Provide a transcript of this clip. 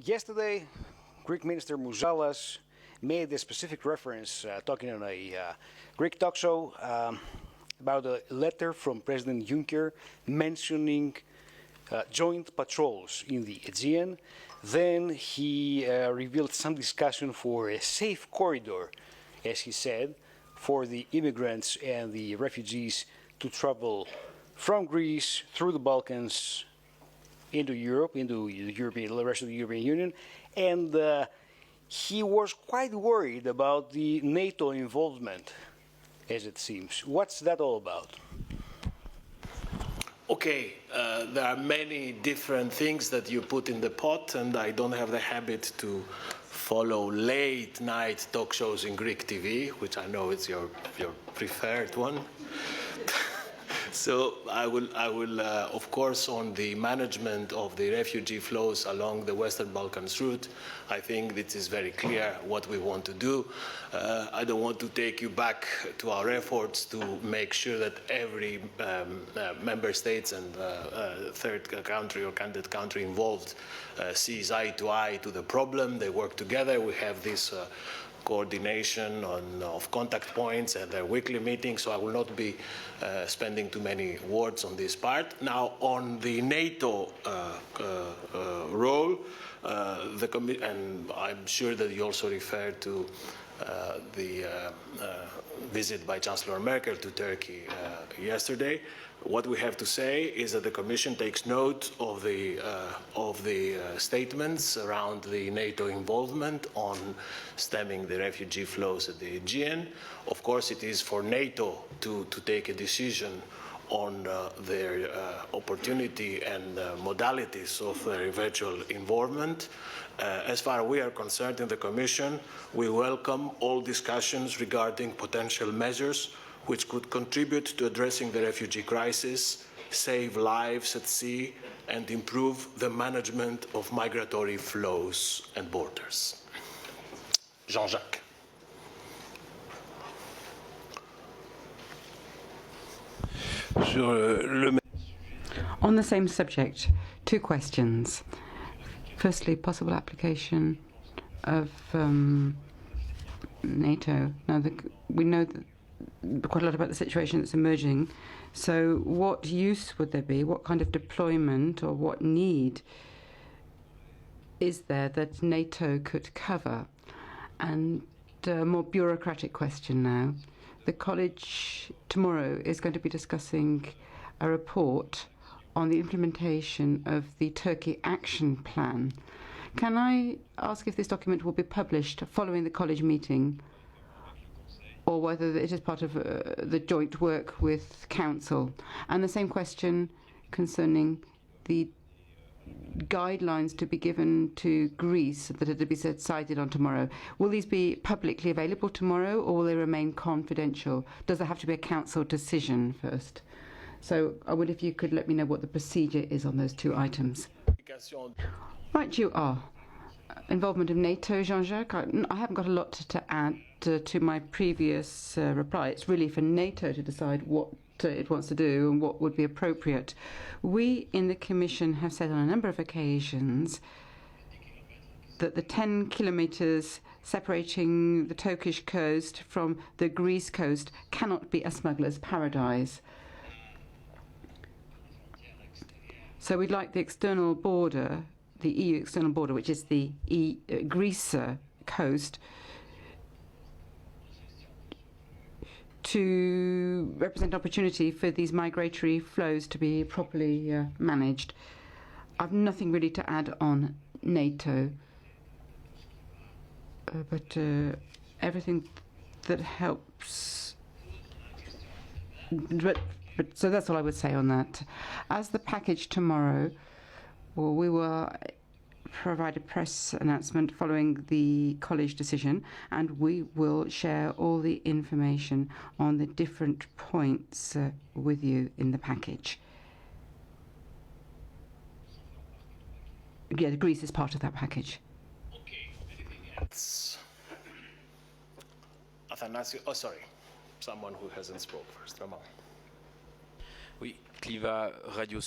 Yesterday, Greek Minister Mouzalas made a specific reference, talking on a Greek talk show, about a letter from President Juncker mentioning joint patrols in the Aegean. Then he revealed some discussion for a safe corridor, as he said, for the immigrants and the refugees to travel from Greece through the Balkans into Europe, into the rest of the European Union. And he was quite worried about the NATO involvement, as it seems. What's that all about? Okay, there are many different things that you put in the pot, and I don't have the habit to follow late-night talk shows in Greek TV, which I know is your preferred one. So I will of course, on the management of the refugee flows along the Western Balkans route, I think it is very clear what we want to do. I don't want to take you back to our efforts to make sure that every member states and third country or candidate country involved sees eye to the problem. They work together. We have this coordination of contact points and their weekly meetings, so I will not be spending too many words on this part. Now, on the NATO role, and I'm sure that you also refer to the visit by Chancellor Merkel to Turkey yesterday. What we have to say is that the Commission takes note of the statements around the NATO involvement on stemming the refugee flows at the Aegean. Of course, it is for NATO to take a decision on their opportunity and modalities of their eventual involvement. As far as we are concerned in the Commission, we welcome all discussions regarding potential measures which could contribute to addressing the refugee crisis, save lives at sea, and improve the management of migratory flows and borders. Jean-Jacques. On the same subject, two questions. Firstly, possible application of NATO. Now, we know that quite a lot about the situation that's emerging. So what use would there be? What kind of deployment or what need is there that NATO could cover? And a more bureaucratic question now. The college tomorrow is going to be discussing a report on the implementation of the Turkey Action Plan. Can I ask if this document will be published following the college meeting, or whether it is part of the joint work with Council? And the same question concerning the guidelines to be given to Greece that are to be decided on tomorrow. Will these be publicly available tomorrow, or will they remain confidential? Does there have to be a Council decision first? So I wonder if you could let me know what the procedure is on those two items. Right, you are. Involvement of NATO, Jean-Jacques. I haven't got a lot to add to my previous reply. It's really for NATO to decide what it wants to do and what would be appropriate. We in the Commission have said on a number of occasions that the 10 kilometres separating the Turkish coast from the Greece coast cannot be a smuggler's paradise. So we'd like the external border, the EU external border, which is the Greece coast, to represent opportunity for these migratory flows to be properly managed. I've nothing really to add on NATO, but everything that helps. So that's all I would say on that. As the package tomorrow, well, we will provide a press announcement following the college decision, and we will share all the information on the different points with you in the package. Yeah, Greece is part of that package. Okay, anything else? Athanasio, oh sorry, someone who hasn't spoke first. Ramon. Oui, Cliva Radio